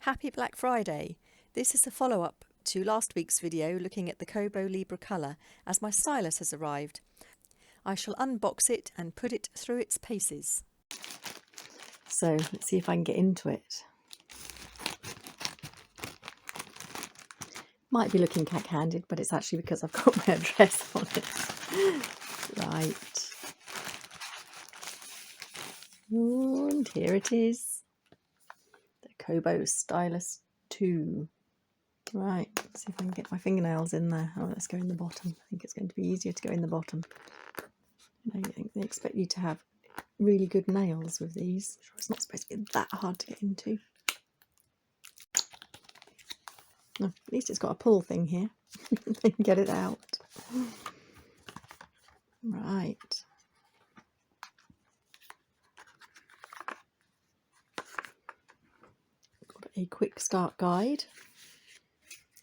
Happy Black Friday! This is a follow-up to last week's video looking at the Kobo Libre Colour as my stylus has arrived. I shall unbox it and put it through its paces. So let's see if I can get into it. Might be looking cack-handed, but it's actually because I've got my address on it. Right. And here it is. The Kobo Stylus 2. Right, let's see if I can get my fingernails in there. Oh, let's go in the bottom. I think it's going to be easier to go in the bottom. I think they expect you to have really good nails with these. I'm sure it's not supposed to be that hard to get into. Oh, at least it's got a pull thing here. I can get it out. Right. Got a quick start guide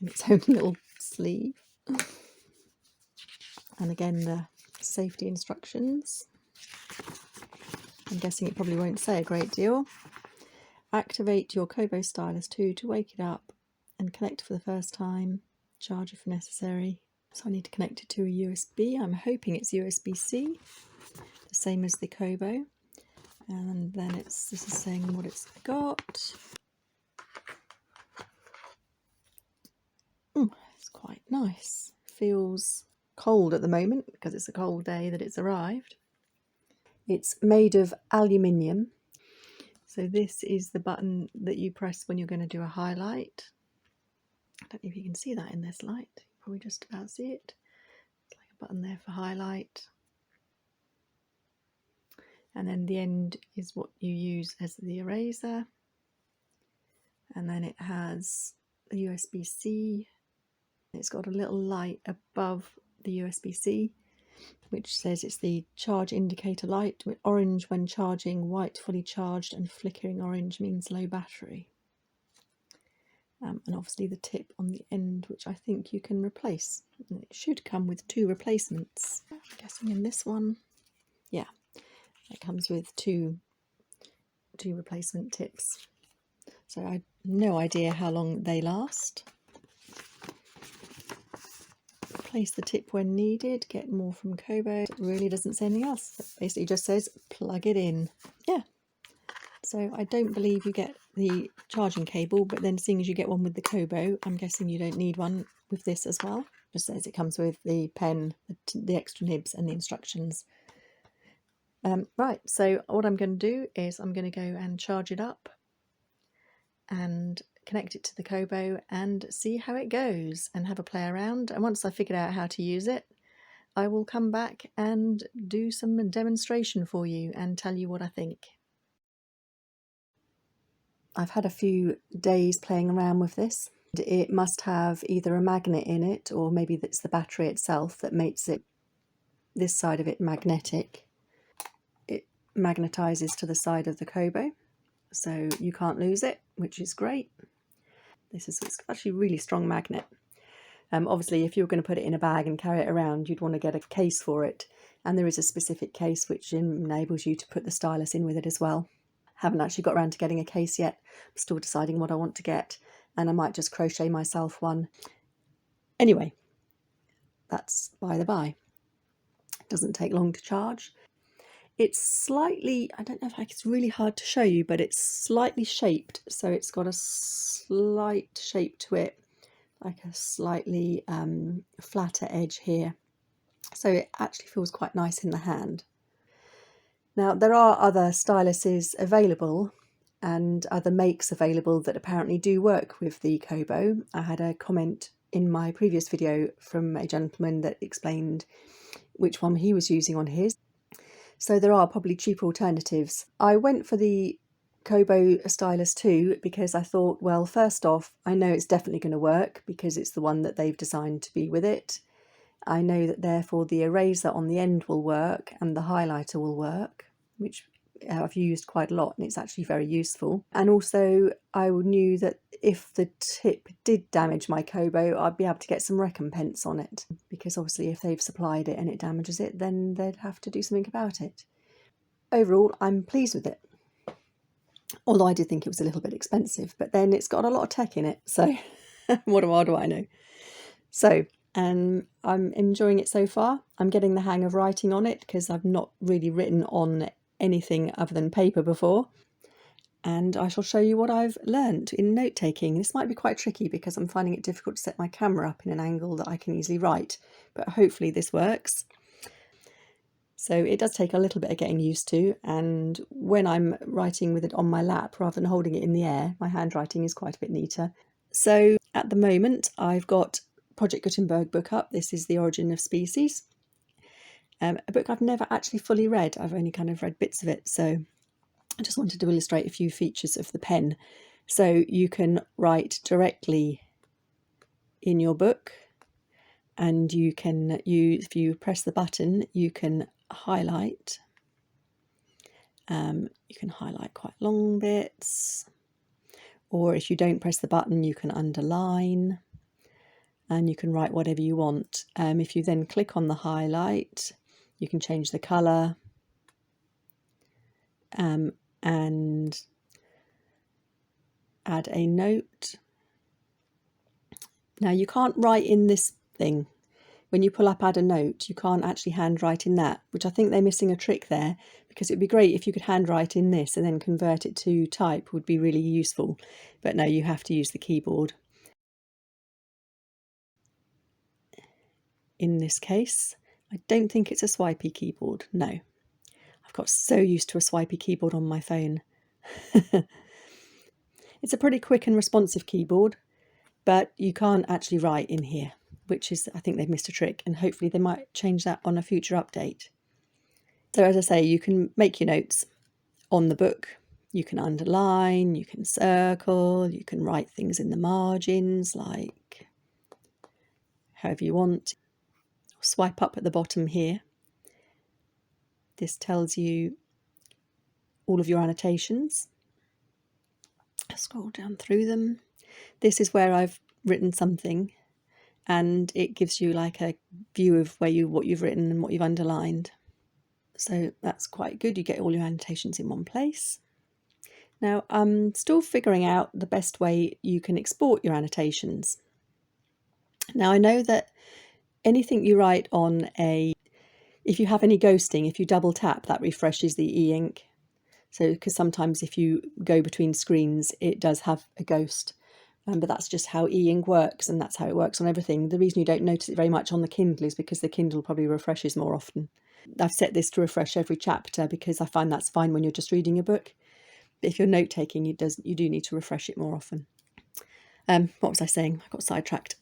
in its own little sleeve. And again, the safety instructions. I'm guessing it probably won't say a great deal. Activate your Kobo Stylus 2 to wake it up and connect for the first time. Charge if necessary. So I need to connect it to a USB. I'm hoping it's USB-C, the same as the Kobo. And then this is saying what it's got. It's quite nice. Feels cold at the moment because it's a cold day that it's arrived. It's made of aluminium. So this is the button that you press when you're going to do a highlight. I don't know if you can see that in this light. You probably just about see it. It's like a button there for highlight. And then the end is what you use as the eraser. And then it has the USB-C. It's got a little light above the USB-C, which says it's the charge indicator light, with orange when charging, white fully charged, and flickering orange means low battery. And obviously the tip on the end, which I think you can replace. And it should come with 2 replacements. I'm guessing in this one, yeah, it comes with two replacement tips. So I have no idea how long they last. Replace the tip when needed, get more from Kobo. It really doesn't say anything else. It basically just says plug it in. Yeah. So I don't believe you get the charging cable, but then seeing as you get one with the Kobo, I'm guessing you don't need one with this as well. It just says it comes with the pen, the extra nibs and the instructions. Right, so what I'm going to do is I'm going to go and charge it up and connect it to the Kobo and see how it goes and have a play around. And once I figured out how to use it, I will come back and do some demonstration for you and tell you what I think. I've had a few days playing around with this. It must have either a magnet in it, or maybe that's the battery itself that makes it, this side of it, magnetic. It magnetizes to the side of the Kobo, so you can't lose it, which is great. It's actually a really strong magnet. Obviously, if you were going to put it in a bag and carry it around, you'd want to get a case for it. And there is a specific case which enables you to put the stylus in with it as well. Haven't actually got around to getting a case yet. I'm still deciding what I want to get, and I might just crochet myself one. Anyway, that's by the by. It doesn't take long to charge. It's slightly, I don't know if it's really hard to show you, but it's slightly shaped. So it's got a slight shape to it, like a slightly flatter edge here. So it actually feels quite nice in the hand. Now, there are other styluses available and other makes available that apparently do work with the Kobo. I had a comment in my previous video from a gentleman that explained which one he was using on his. So there are probably cheaper alternatives. I went for the Kobo Stylus 2 because I thought, well, first off, I know it's definitely going to work because it's the one that they've designed to be with it. I know that therefore the eraser on the end will work and the highlighter will work, which I've used quite a lot and it's actually very useful. And also I knew that if the tip did damage my Kobo, I'd be able to get some recompense on it, because obviously if they've supplied it and it damages it, then they'd have to do something about it. Overall, I'm pleased with it. although I did think it was a little bit expensive, but then it's got a lot of tech in it, so what do I know? So I'm enjoying it so far. I'm getting the hang of writing on it because I've not really written on anything other than paper before. And I shall show you what I've learnt in note taking. This might be quite tricky because I'm finding it difficult to set my camera up in an angle that I can easily write, but hopefully this works. So it does take a little bit of getting used to, and when I'm writing with it on my lap rather than holding it in the air, my handwriting is quite a bit neater. So at the moment I've got Project Gutenberg book up. This is The Origin of Species, a book I've never actually fully read. I've only kind of read bits of it, so I just wanted to illustrate a few features of the pen. So you can write directly in your book, and you can use, if you press the button, you can highlight. You can highlight quite long bits, or if you don't press the button, you can underline, and you can write whatever you want. If you then click on the highlight, you can change the colour, and add a note. Now you can't write in this thing. When you pull up add a note, you can't actually handwrite in that, which I think they're missing a trick there, because it'd be great if you could handwrite in this and then convert it to type, would be really useful. But no, you have to use the keyboard. In this case, I don't think it's a swipey keyboard. No, I've got so used to a swipey keyboard on my phone. It's a pretty quick and responsive keyboard, but you can't actually write in here, which is, I think they've missed a trick, and hopefully they might change that on a future update. So as I say, you can make your notes on the book. You can underline, you can circle, you can write things in the margins, like however you want. Swipe up at the bottom here. This tells you all of your annotations. Scroll down through them. This is where I've written something, and it gives you like a view of what you've written and what you've underlined. So that's quite good. You get all your annotations in one place. Now I'm still figuring out the best way you can export your annotations. Now I know that anything you write on if you have any ghosting, if you double tap, that refreshes the e-ink. So because sometimes if you go between screens, it does have a ghost. But that's just how e-ink works, and that's how it works on everything. The reason you don't notice it very much on the Kindle is because the Kindle probably refreshes more often. I've set this to refresh every chapter because I find that's fine when you're just reading a book. But if you're note taking, you do need to refresh it more often. What was I saying? I got sidetracked.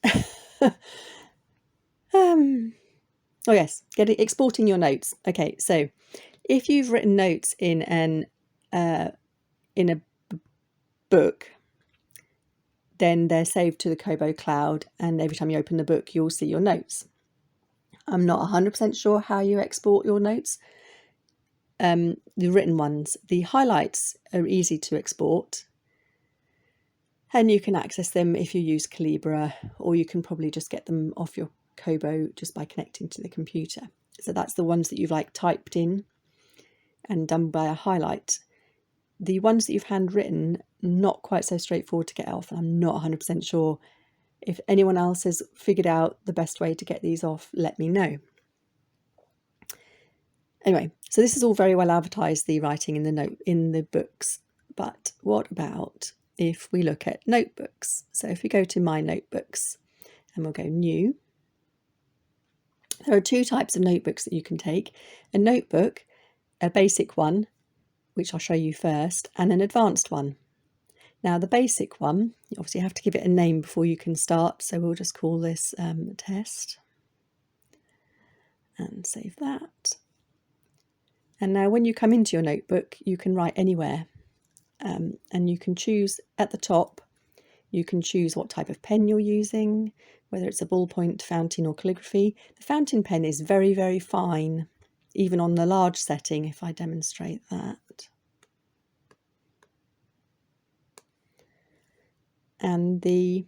Oh yes, exporting your notes. Okay, so if you've written notes in a book, then they're saved to the Kobo cloud, and every time you open the book, you'll see your notes. I'm not 100% sure how you export your notes, the written ones. The highlights are easy to export, and you can access them if you use Calibra, or you can probably just get them off your Kobo just by connecting to the computer. So that's the ones that you've like typed in and done by a highlight. The ones that you've handwritten, not quite so straightforward to get off, and I'm not 100% sure. If anyone else has figured out the best way to get these off, let me know. Anyway, so this is all very well advertised, the writing in the books, but what about if we look at notebooks? So if we go to My Notebooks and we'll go New, there are two types of notebooks that you can take. A notebook, a basic one, which I'll show you first, and an advanced one. Now the basic one, you obviously have to give it a name before you can start, so we'll just call this test and save that. And now when you come into your notebook, you can write anywhere, and you can choose at the top, you can choose what type of pen you're using, whether it's a ballpoint, fountain or calligraphy. The fountain pen is very, very fine, even on the large setting, if I demonstrate that. And the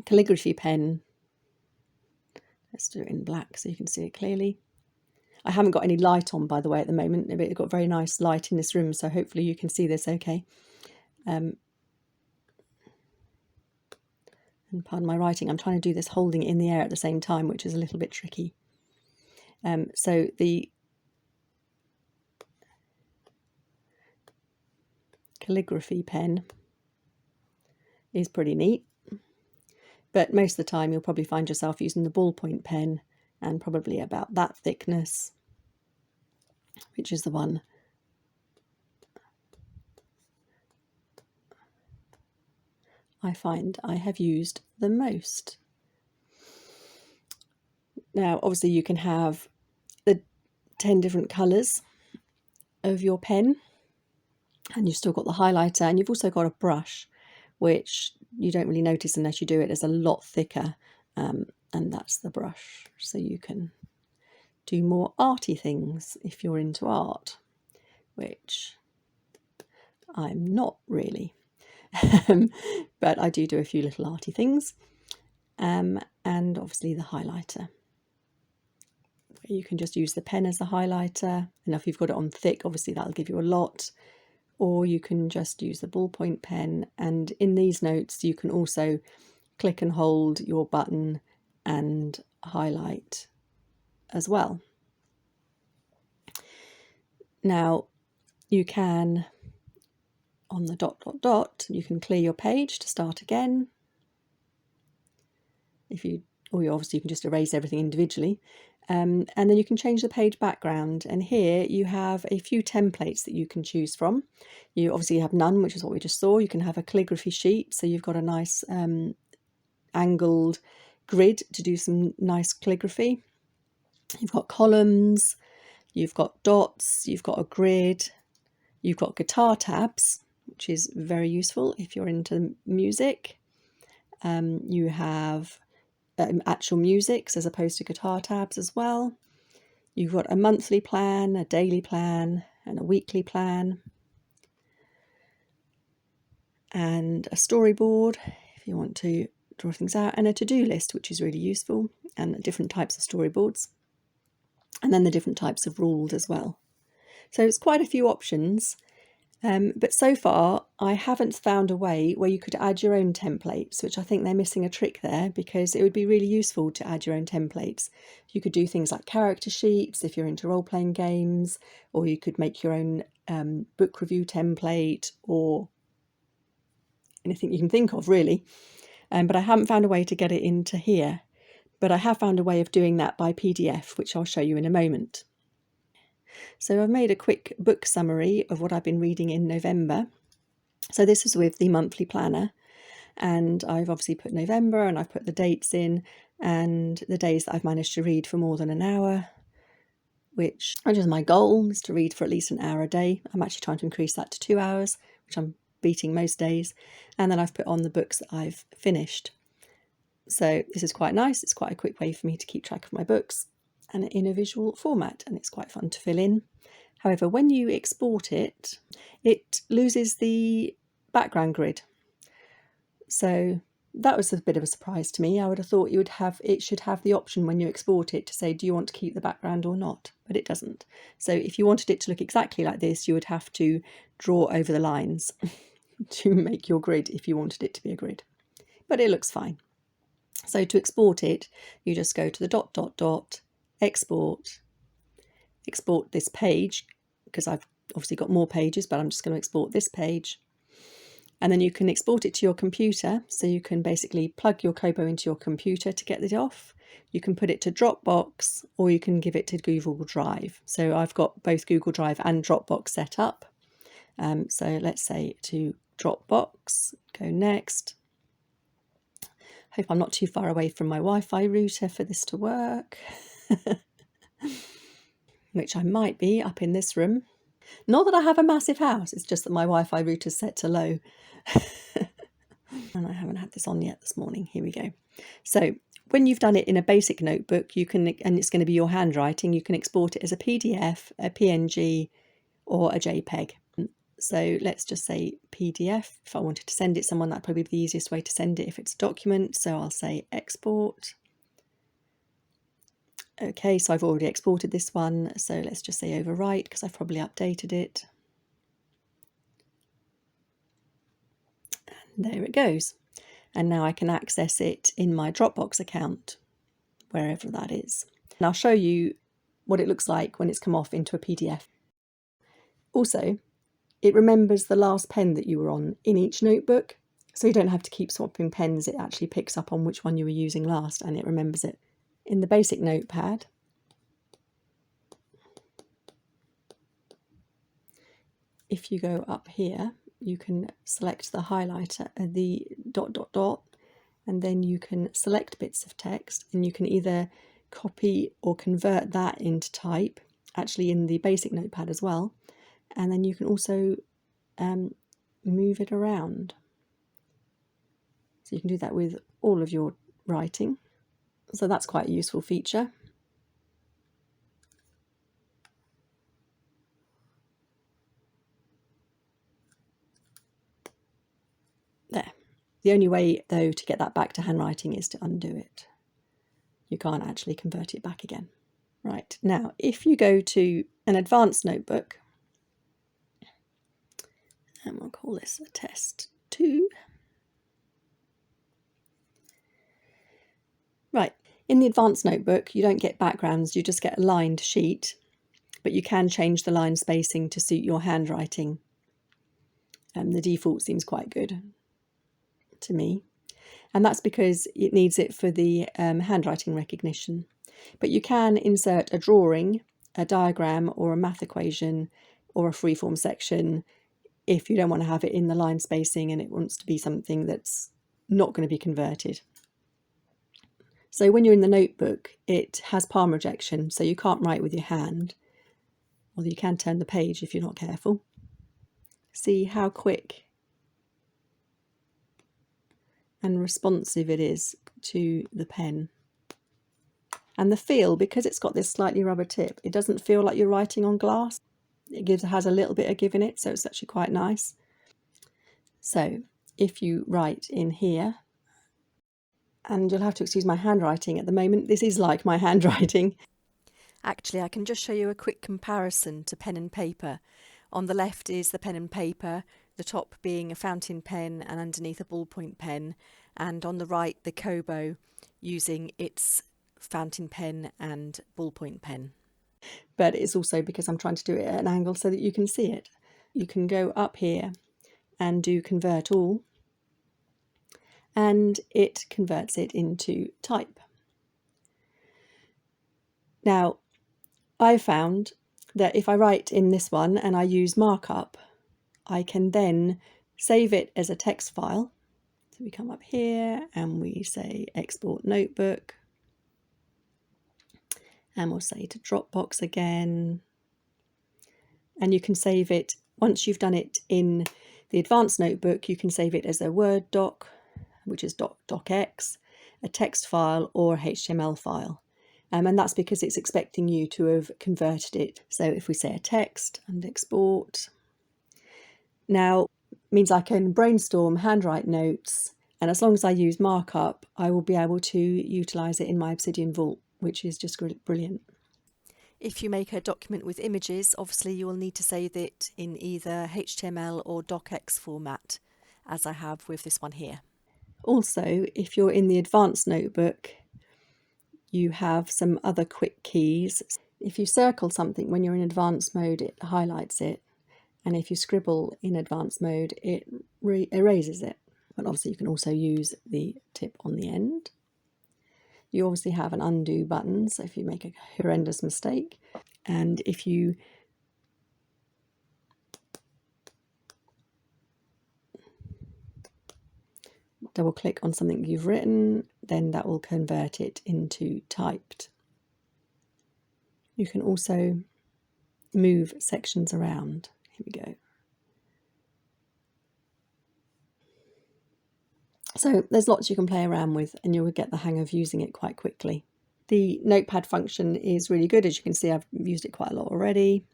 calligraphy pen, let's do it in black so you can see it clearly. I haven't got any light on, by the way, at the moment. It's got very nice light in this room, so hopefully you can see this okay. And pardon my writing, I'm trying to do this holding it in the air at the same time, which is a little bit tricky. So the calligraphy pen is pretty neat, but most of the time you'll probably find yourself using the ballpoint pen, and probably about that thickness, which is the one I find I have used the most. Now, obviously you can have the 10 different colours of your pen, and you've still got the highlighter, and you've also got a brush, which you don't really notice unless you do it. It's a lot thicker, and that's the brush. So you can do more arty things if you're into art, which I'm not really. But I do a few little arty things, and obviously the highlighter. You can just use the pen as the highlighter, and if you've got it on thick, obviously that'll give you a lot, or you can just use the ballpoint pen. And in these notes you can also click and hold your button and highlight as well. Now you can, on the ... you can clear your page to start again. Or you obviously can just erase everything individually. And then you can change the page background, and here you have a few templates that you can choose from. You obviously have none, which is what we just saw. You can have a calligraphy sheet, so you've got a nice angled grid to do some nice calligraphy. You've got columns, you've got dots, you've got a grid, you've got guitar tabs, which is very useful if you're into music. You have actual musics as opposed to guitar tabs as well. You've got a monthly plan, a daily plan, and a weekly plan, and a storyboard if you want to draw things out, and a to-do list, which is really useful, and different types of storyboards, and then the different types of rules as well. So it's quite a few options. But so far I haven't found a way where you could add your own templates, which I think they're missing a trick there, because it would be really useful to add your own templates. You could do things like character sheets if you're into role-playing games, or you could make your own book review template, or anything you can think of really. But I haven't found a way to get it into here. But I have found a way of doing that by PDF, which I'll show you in a moment. So I've made a quick book summary of what I've been reading in November. So this is with the monthly planner, and I've obviously put November, and I've put the dates in and the days that I've managed to read for more than an hour, which is my goal, is to read for at least an hour a day. I'm actually trying to increase that to 2 hours, which I'm beating most days. And then I've put on the books that I've finished. So this is quite nice. It's quite a quick way for me to keep track of my books, and in a visual format, and it's quite fun to fill in. However, when you export it, it loses the background grid. So that was a bit of a surprise to me. I would have thought it should have the option when you export it to say, do you want to keep the background or not? But it doesn't. So if you wanted it to look exactly like this, you would have to draw over the lines to make your grid if you wanted it to be a grid. But it looks fine. So to export it, you just go to the ... export this page, because I've obviously got more pages, but I'm just going to export this page. And then you can export it to your computer, so you can basically plug your Kobo into your computer to get it off. You can put it to Dropbox, or you can give it to Google Drive. So I've got both Google Drive and Dropbox set up. So let's say to Dropbox, go next. Hope I'm not too far away from my Wi-Fi router for this to work. Which I might be up in this room. Not that I have a massive house, it's just that my Wi-Fi router is set to low. And I haven't had this on yet this morning. Here we go. So when you've done it in a basic notebook, you can, and it's going to be your handwriting, you can export it as a PDF, a PNG, or a JPEG. So let's just say PDF. If I wanted to send it someone, that'd probably be the easiest way to send it if it's a document. So I'll say export. Okay, so I've already exported this one, so let's just say overwrite because I've probably updated it. And there it goes. And now I can access it in my Dropbox account, wherever that is. And I'll show you what it looks like when it's come off into a PDF. Also, it remembers the last pen that you were on in each notebook, so you don't have to keep swapping pens. It actually picks up on which one you were using last and it remembers it. In the basic notepad, if you go up here, you can select the highlighter, the ... and then you can select bits of text, and you can either copy or convert that into type, actually in the basic notepad as well, and then you can also move it around. So you can do that with all of your writing. So that's quite a useful feature. There. The only way, though, to get that back to handwriting is to undo it. You can't actually convert it back again. Right, now if you go to an advanced notebook, and we'll call this a test 2. Right, in the advanced notebook, you don't get backgrounds, you just get a lined sheet, but you can change the line spacing to suit your handwriting. The default seems quite good to me, and that's because it needs it for the handwriting recognition. But you can insert a drawing, a diagram, or a math equation, or a freeform section if you don't want to have it in the line spacing and it wants to be something that's not going to be converted. So when you're in the notebook, it has palm rejection, so you can't write with your hand, although you can turn the page if you're not careful. See how quick and responsive it is to the pen. And the feel, because it's got this slightly rubber tip, it doesn't feel like you're writing on glass. It has a little bit of give in it, so it's actually quite nice. So if you write in here, and you'll have to excuse my handwriting at the moment, this is like my handwriting. Actually, I can just show you a quick comparison to pen and paper. On the left is the pen and paper, the top being a fountain pen and underneath a ballpoint pen, and on the right the Kobo using its fountain pen and ballpoint pen. But it's also because I'm trying to do it at an angle so that you can see it. You can go up here and do convert all, and it converts it into type. Now, I found that if I write in this one and I use markup, I can then save it as a text file. So we come up here and we say export notebook, and we'll say to Dropbox again, and you can save it. Once you've done it in the advanced notebook, you can save it as a Word doc, which is docx, a text file, or a HTML file. And that's because it's expecting you to have converted it. So if we say a text and export, now means I can brainstorm, handwrite notes, and as long as I use markup, I will be able to utilise it in my Obsidian Vault, which is just brilliant. If you make a document with images, obviously you will need to save it in either HTML or docx format, as I have with this one here. Also, if you're in the advanced notebook, you have some other quick keys. If you circle something when you're in advanced mode, it highlights it. And if you scribble in advanced mode, it erases it. But obviously you can also use the tip on the end. You obviously have an undo button, so if you make a horrendous mistake, and if you double click on something you've written, then that will convert it into typed. You can also move sections around. Here we go. So there's lots you can play around with, and you'll get the hang of using it quite quickly. The notepad function is really good. As you can see, I've used it quite a lot already.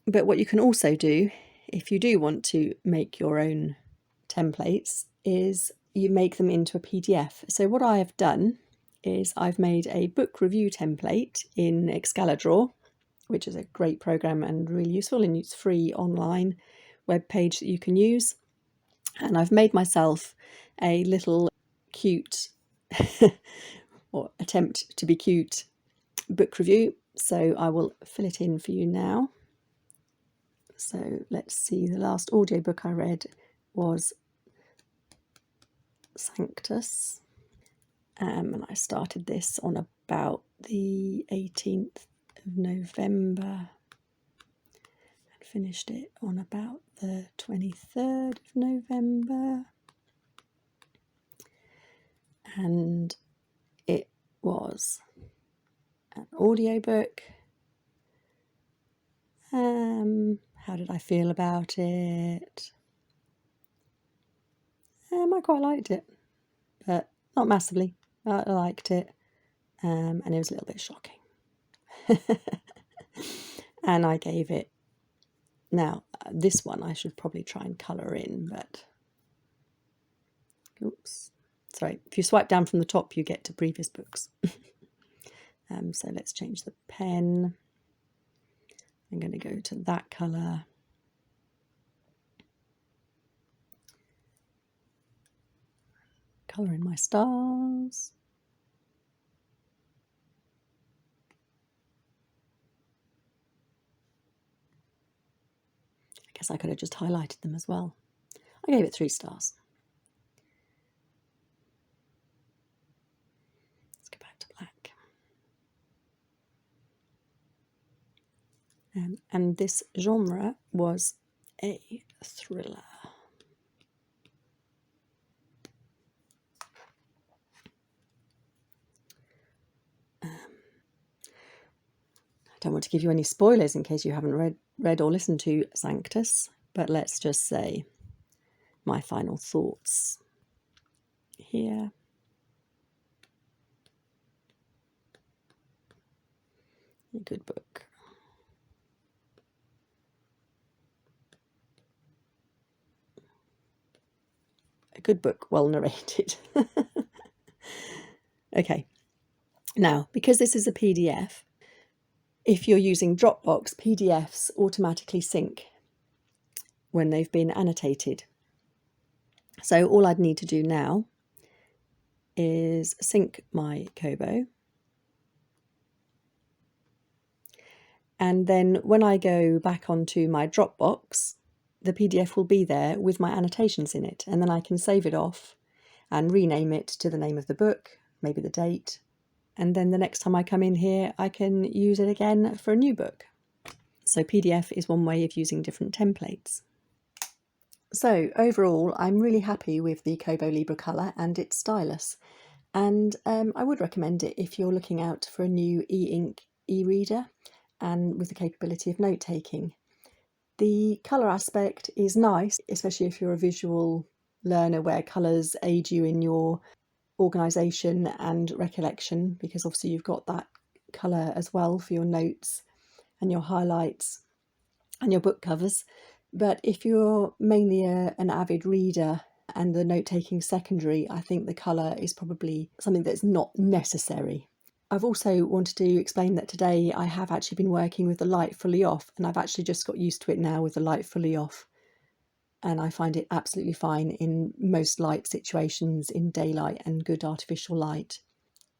But what you can also do, if you do want to make your own templates, is you make them into a PDF. So what I have done is I've made a book review template in Excalibur, which is a great program and really useful, and it's free online web page that you can use. And I've made myself a little cute or attempt to be cute book review, so I will fill it in for you now. So let's see, the last audiobook I read was Sanctus, and I started this on about the 18th of November and finished it on about the 23rd of November, and it was an audiobook. How did I feel about it? I quite liked it, but not massively. I liked it, and it was a little bit shocking. And I gave it, now this one I should probably try and colour in, but oops, sorry, if you swipe down from the top you get to previous books. So let's change the pen. I'm going to go to that colour. Colour in my stars. I guess I could have just highlighted them as well. I gave it 3 stars. Let's go back to black. And this genre was a thriller. I don't want to give you any spoilers in case you haven't read or listened to Sanctus, but let's just say my final thoughts here. A good book. A good book, well narrated. Okay, now because this is a PDF, if you're using Dropbox, PDFs automatically sync when they've been annotated. So all I'd need to do now is sync my Kobo. And then when I go back onto my Dropbox, the PDF will be there with my annotations in it. And then I can save it off and rename it to the name of the book, maybe the date. And then the next time I come in here, I can use it again for a new book. So PDF is one way of using different templates. So overall, I'm really happy with the Kobo Libre Colour and its stylus. And I would recommend it if you're looking out for a new e-ink e-reader and with the capability of note-taking. The colour aspect is nice, especially if you're a visual learner where colours aid you in your organisation and recollection, because obviously you've got that colour as well for your notes and your highlights and your book covers. But if you're mainly an avid reader and the note-taking secondary, I think the colour is probably something that's not necessary. I've also wanted to explain that today I have actually been working with the light fully off, and I've actually just got used to it now with the light fully off. And I find it absolutely fine in most light situations, in daylight and good artificial light.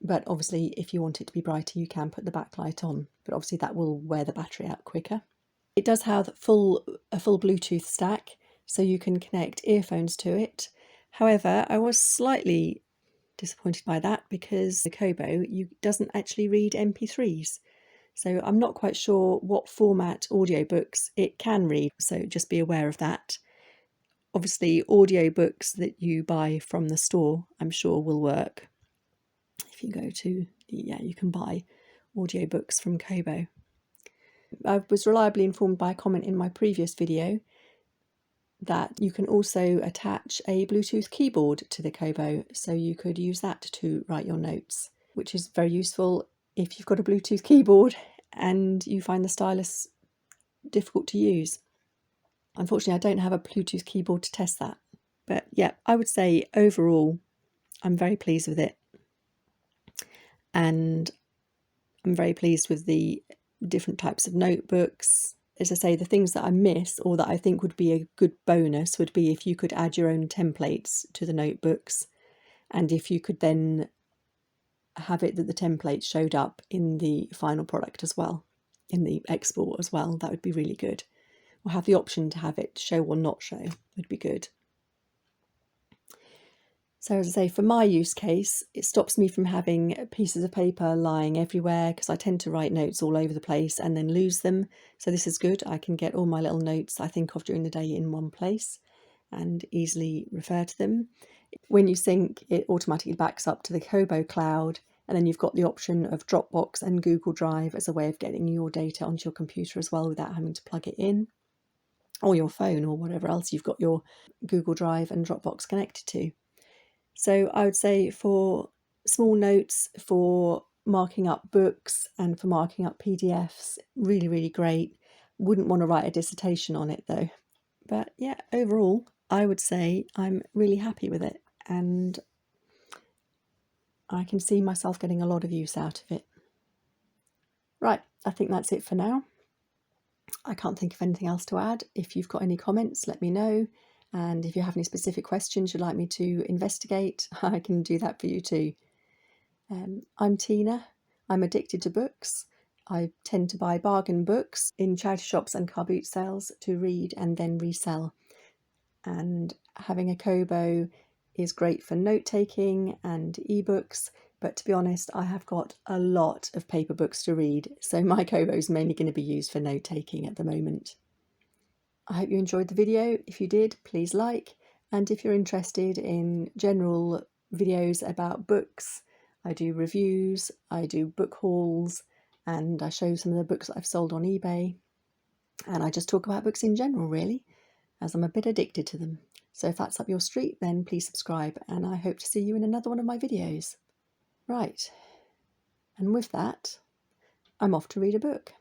But obviously if you want it to be brighter, you can put the backlight on, but obviously that will wear the battery out quicker. It does have a full Bluetooth stack, so you can connect earphones to it. However, I was slightly disappointed by that because the Kobo doesn't actually read MP3s. So I'm not quite sure what format audiobooks it can read, so just be aware of that. Obviously, audiobooks that you buy from the store, I'm sure will work. If you go to, you can buy audiobooks from Kobo. I was reliably informed by a comment in my previous video that you can also attach a Bluetooth keyboard to the Kobo, so you could use that to write your notes, which is very useful if you've got a Bluetooth keyboard and you find the stylus difficult to use. Unfortunately, I don't have a Bluetooth keyboard to test that, but yeah, I would say overall I'm very pleased with it. and I'm very pleased with the different types of notebooks. As I say, the things that I miss or that I think would be a good bonus would be if you could add your own templates to the notebooks, and if you could then have it that the templates showed up in the final product as well, in the export as well. That would be really good. Or have the option to have it show or not show would be good. So as I say, for my use case, it stops me from having pieces of paper lying everywhere, because I tend to write notes all over the place and then lose them. So this is good. I can get all my little notes I think of during the day in one place and easily refer to them. When you sync, it automatically backs up to the Kobo cloud, and then you've got the option of Dropbox and Google Drive as a way of getting your data onto your computer as well without having to plug it in, or your phone or whatever else you've got your Google Drive and Dropbox connected to. So I would say for small notes, for marking up books and for marking up PDFs, really, really great. Wouldn't want to write a dissertation on it though. But yeah, overall, I would say I'm really happy with it, and I can see myself getting a lot of use out of it. Right, I think that's it for now. I can't think of anything else to add. If you've got any comments, let me know. And if you have any specific questions you'd like me to investigate, I can do that for you too. I'm Tina. I'm addicted to books. I tend to buy bargain books in charity shops and car boot sales to read and then resell. And having a Kobo is great for note-taking and ebooks, but to be honest, I have got a lot of paper books to read, so my Kobo is mainly going to be used for note-taking at the moment. I hope you enjoyed the video. If you did, please like, and if you're interested in general videos about books, I do reviews, I do book hauls, and I show some of the books that I've sold on eBay, and I just talk about books in general really, as I'm a bit addicted to them. So if that's up your street, then please subscribe, and I hope to see you in another one of my videos. Right, and with that, I'm off to read a book.